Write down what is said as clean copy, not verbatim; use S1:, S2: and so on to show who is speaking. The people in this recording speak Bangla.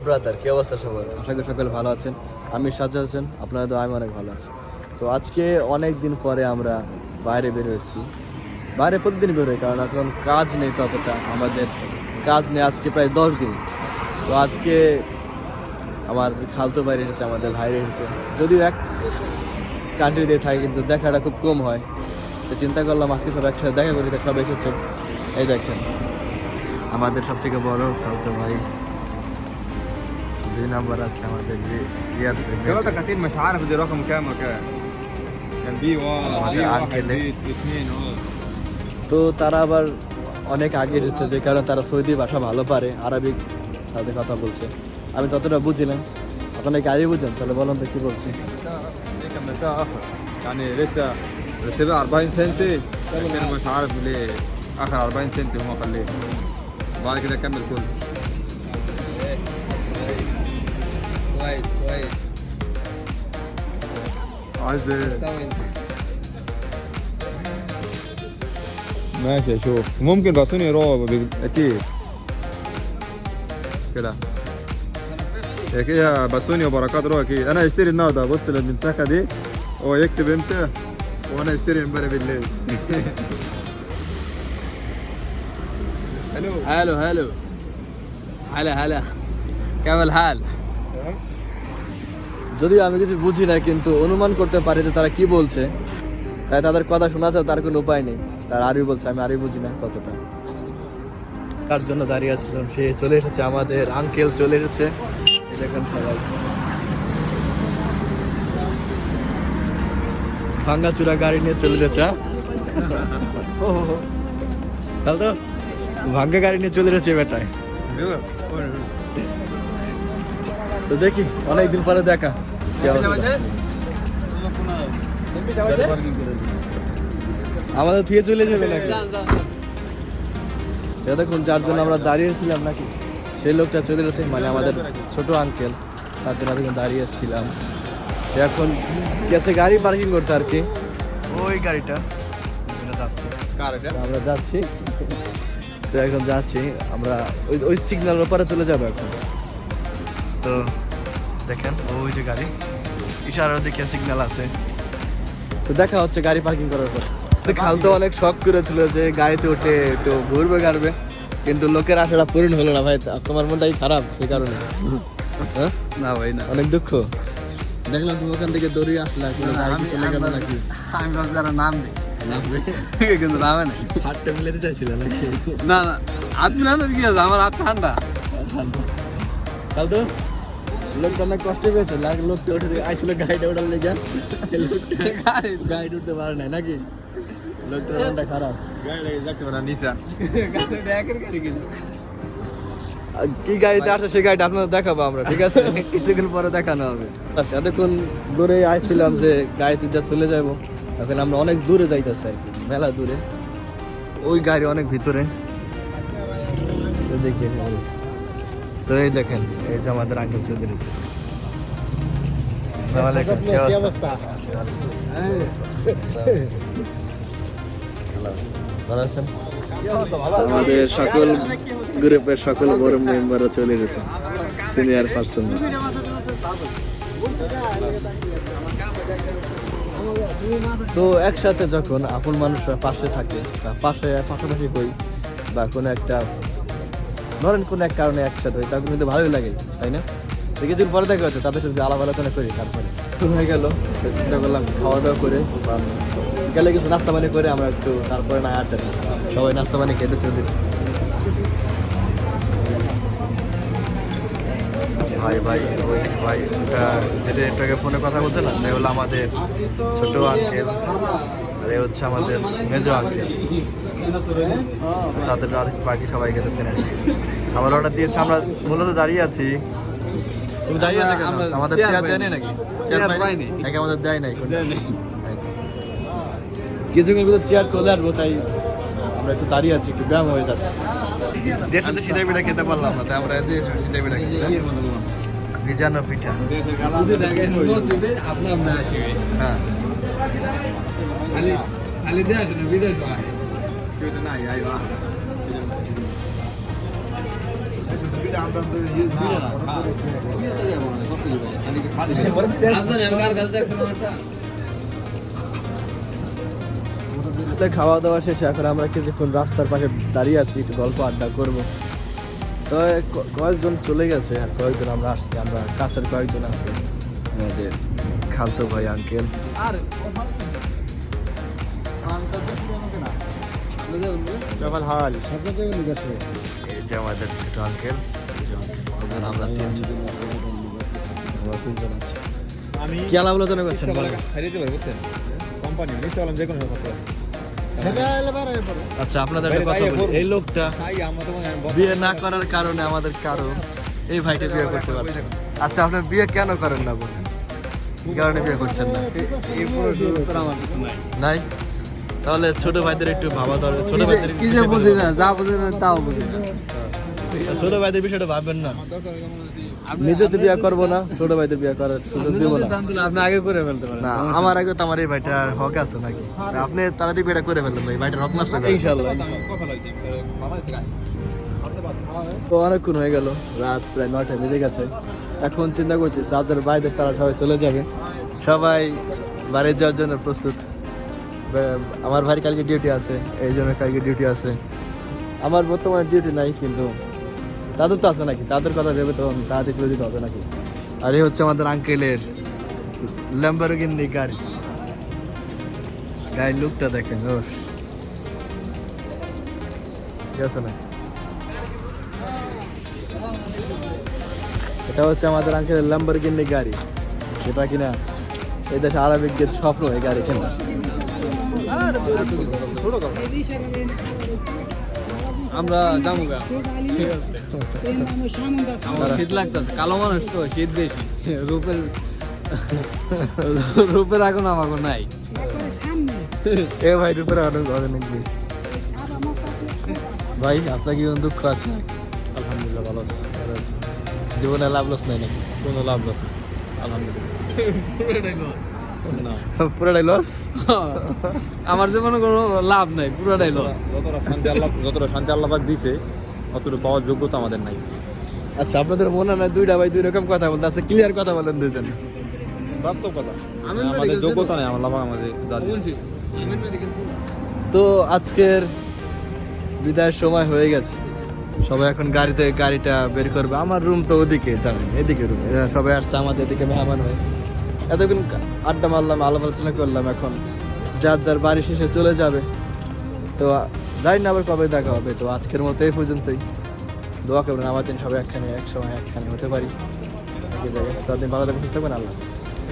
S1: ব্রাদার, কি অবস্থা সবার? আশা করি সকলে ভালো আছেন। আমি সাজ্জাদ হোসেন, আপনাদের তো আমি অনেক ভালো আছি। তো আজকে অনেক দিন পরে আমরা বাইরে বের হয়েছি। বাইরে প্রতিদিন বের হই, কারণ এখন কাজ নেই ততটা। আমাদের কাজ নেই আজকে প্রায় 10 দিন। তো আজকে আমার খালতো বাইরে এসেছে, আমাদের ভাইরে এসেছে। যদিও এক কান্ট্রিতে থাকে, কিন্তু দেখাটা খুব কম হয়। তো চিন্তা করলাম আজকে সব একসাথে দেখা করি, তাই সব এসেছে। এই দেখেন আমাদের সবথেকে বড় খালতো ভাই, 2 নাম্বার আছে আমাদের রিয়াদ।
S2: ثلاثة كتير مش عارف دي رقم كام وكام. كان بي واحد بي اثنين
S1: তো তারা আবার অনেক আগে এসেছে, যে কারণে তারা সৌদি ভাষা ভালো পারে, আরবিক সাথে কথা বলছে। আমি ততটা বুঝিলাম। আপনারা কি আরবি বুঝেন? তাহলে বলুন তো কি বলছি।
S2: كان متاع اخر يعني لسه رتبها 40 سنتي لكن مش عارف ليه اخر 40 سنتي هم خليه وبعد كده كمل كله.
S1: كويس
S2: عايز ماشي اشوف ممكن باسوني رو اكيد كده هي كده باسوني وبركات رو اكيد. انا هشتري النهارده. بص للمنتخه دي هو يكتب امتى وانا اشتري امبارح بالليل.
S1: হ্যালো হ্যালো কেমন হাল? যদিও আমি কিছু বুঝি না, কিন্তু অনুমান করতে পারি যে তারা কি বলছে। তাই তাদের কথা শোনা যায়, তার কোনো উপায় নেই। তার আরবি বলছে, আমি আরবি বুঝি না ততটা। তার জন্য দাঁড়িয়ে আসছিলাম, সে চলে এসেছে, আমাদের আঙ্কেল চলে এসেছে। এই দেখেন সবাই ভাঙ্গাচুরা গাড়ি নিয়ে চলে এসেছে। তাহলে তো ভাঙ্গা গাড়ি নিয়ে চলে এসেছে বেটায়। তো দেখি, অনেকদিন পরে দেখা। আমাদের থেকে চলে যাবে নাকি? দেখুন, যার জন্য আমরা দাঁড়িয়েছিলাম নাকি, সেই লোকটা চলে গেছে, মানে আমাদের ছোট আঙ্কেল। তার জন্য দেখুন দাঁড়িয়েছিলাম। এখন গেছে গাড়ি পার্কিং করতে আর কি। ওই গাড়িটা আমরা যাচ্ছি। তো এখন যাচ্ছি আমরা ওই সিগন্যাল ওপারে চলে যাবো এখন। তো দেখেন ওই যে গাড়ি, ইশারার দিকে সিগন্যাল আছে। তো দেখা হচ্ছে গাড়ি পার্কিং করার পর। খালতো অনেক শখ করেছিল যে গাড়িতে উঠে একটু ঘুরবে গাড়বে, কিন্তু লোকের আশাটা পূরণ হলো না। ভাই তোমার মনটাই খারাপ সেই কারণে?
S2: না ভাই না,
S1: অনেক দুঃখ। দেখলাম তুমি ওখান থেকে দৌড়িয়ে আসলা, গাড়ি চলে গেল নাকি?
S2: আমি ভাবছি যারা নাম দেয়
S1: কিন্তু নামে না। হাতটা মিলাতে চাইছিল নাকি?
S2: না হাত মিলানো কি আছে, আমার হাত ঠান্ডা।
S1: খালতো লোকটা অনেক কষ্ট পেয়েছে। লোকটা উঠে আইছিল গাড়িটা ওঠার লেগে, গাড়ি উঠতে পারে না নাকি? লোকটার মনটা খারাপ। কি গাড়িতে আসে সেই গাড়িটা আপনাদের দেখাবো আমরা, ঠিক আছে? কিছুক্ষণ পরে দেখানো হবে। এতক্ষণ দূরে আইছিলাম যে গাড়ি তুইটা চলে যাবো। এখন আমরা অনেক দূরে যাইতেছি আর কি, মেলা দূরে। ওই গাড়ি অনেক ভিতরে। দেখি, তো এই দেখেন, এই যে আমাদের আঙ্কেল চলে এসেছে। ভালো আছেন? আমাদের সকল গ্রুপের সকল বড় মেম্বাররা চলে গেছে, সিনিয়র পার্সন। তো একসাথে যখন আপন মানুষরা পাশে থাকে বা পাশাপাশি হই, বা কোনো একটা ধরেন কোনো এক কারণে একসাথে হই, তখন কিন্তু ভালোই লাগে, তাই না? কিছুদিন পরে দেখা হচ্ছে, তাদের সাথে আলাপ আলোচনা করি। তারপরে হয়ে গেল, চিন্তা করলাম খাওয়া দাওয়া করে গেলে কিছু নাস্তা পানি করে আমরা একটু তারপরে না আড্ডা দিই। সবাই নাস্তা পানি খেতে চলে যাচ্ছে। ভাই ওটা যেটা একটাকে ফোনে কথা বলছে না, সে হলো আমাদের ছোট আঙ্কেল, আর এ হচ্ছে আমাদের মেজো আঙ্কেল। তাদের আর বাকি সবাই খেতে চেনে। খাবার অর্ডার দিয়েছে, আমরা মূলত দাঁড়িয়ে আছি। আমাদের চেয়ার দেয়নি নাকি? চেয়ার পাইনি নাকি? আমাদের দেয় নাই। কিছুক্ষণ ভিতরে চেয়ার চলে আসবো, তাই আমরা একটু দাঁড়িয়ে আছি, একটু ব্যায়াম হয়ে যাচ্ছে। দেড় সাথে সিধা পিঠা খেতে পারলাম না, তাই আমরা সিধা পিঠা খেতে ভিজানো পিঠা। হ্যাঁ, খাওয়া দাওয়া শেষে এখন আমরা কিছুক্ষণ রাস্তার পাশে দাঁড়িয়ে আছি, একটু গল্প আড্ডা করবো। তো কয়েকজন চলে গেছে আর কয়েকজন আমরা আসছি, আমরা কাছের কয়েকজন আছি, আমাদের খালতো ভাই আঙ্কেল। এই যে আমাদের ছোট আঙ্কেল, আমরা তিনজন আছি।
S2: আমি
S1: কি আলাপ করছেন বলেন?
S2: হারিয়ে পারবো বুঝছেন, কোম্পানি আমি চলাম যে কোনো কথা।
S1: আচ্ছা, আপনাদের একটা কথা বলি, এই লোকটা বিয়ে না করার কারণে আমাদের কারো এই ভাইটা বিয়ে করতে পারছে না। আচ্ছা, আপনার বিয়ে কেন করেন না বলেন? কি কারণে বিয়ে করছেন না? নাই? তাহলে ছোট ভাইদের একটু ভাবা দরকার। ছোট ভাইদের
S3: কি যে বুঝি না, যা বুঝি না তাও বুঝি না।
S1: ছোট ভাইদের বিষয়টা ভাববেন না। নিজে তো বিয়ে করবো না, ছোট ভাইদের বিয়ে করার সুযোগ দিব না।
S3: আপনি আগে করে ফেলতে পারেন
S1: না, আমার আগে তো আমার এই ভাইটার হক আছে নাকি? আপনি তাড়াতাড়ি বিয়েটা করে ফেললেন ভাই, ভাইটার হক নষ্ট করেন।
S3: ইনশাআল্লাহ।
S1: তো অনেকক্ষণ হয়ে গেল, রাত প্রায় 9টা বেজে গেছে। এখন চিন্তা করছি চার্জার বাইরে তারা সবাই চলে যাবে, সবাই বাড়ি যাওয়ার জন্য প্রস্তুত। আমার ভাইয়ের কালকে ডিউটি আছে, এই জন্য কালকে ডিউটি আছে। আমার বর্তমানে ডিউটি নাই, কিন্তু তাদের তো আছে নাকি, তাদের কথা ভেবে তো তাড়াতাড়ি চলে যেতে হবে নাকি। আর এই হচ্ছে আমাদের আঙ্কেলের ল্যাম্বরগিনি গাড়ি। গাড়ির লুকটা দেখেন, ও ঠিক আছে না? এটা হচ্ছে আমাদের আঙ্কেলের ল্যাম্বরগিনি গাড়ি, যেটা কিনা এই দেশে আরবিকদের স্বপ্ন এই গাড়ি কেনা।
S3: আমরা যাবো গা। আমার শীত লাগতেছে, কালো মানুষ তো শীত বেশি। রূপের এখন আমাকে নাই।
S1: এ ভাই রূপের অনেক বেশি। ভাই আপনার কি কোনো দুঃখ আছে?
S3: আলহামদুলিল্লাহ ভালো আছে।
S1: জীবনে লাভ লস নাই নাকি?
S3: কোনো লাভ নেই আলহামদুলিল্লাহ।
S1: পুরোটাই লস।
S3: আমার জীবনে কোনো লাভ নাই, পুরোটাই লস।
S2: যতটা শান্তি আল্লাহ পাক দিছে অতটুকু পাওয়ার যোগ্যতা আমাদের নাই।
S1: আচ্ছা, আপনাদের মনে হয় দুইটা ভাই দুই রকম কথা বলতে আছে, ক্লিয়ার কথা বলেন দুজন।
S2: বাস্তব কথা,
S3: আমি
S2: আমাদের
S3: medical
S2: যোগ্যতা
S3: ছিল।
S2: নেই, আল্লাহ পাক আমাদের যা দিছে।
S1: তো আজকের বিদায়ের সময় হয়ে গেছে, সবাই এখন গাড়িটা বের করবে। আমার রুম তো ওদিকে, জানেন, এদিকে রুম। সবাই আসছে আমাদের এদিকে মেহমান হয়ে। এতক্ষণ আড্ডা মারলাম, আলাপ আলোচনা করলাম, এখন যার যার বাড়ি শেষে চলে যাবে। তো জানি না আবার কবে দেখা হবে। তো আজকের মতো এই পর্যন্তই। দোয়া করবেন আমার জন্য সবাই একখানে এক সময় একখানে হতে পারি। ততদিন ভালো থাকবেন, সুস্থ থাকবেন। আল্লাহ হাফেজ।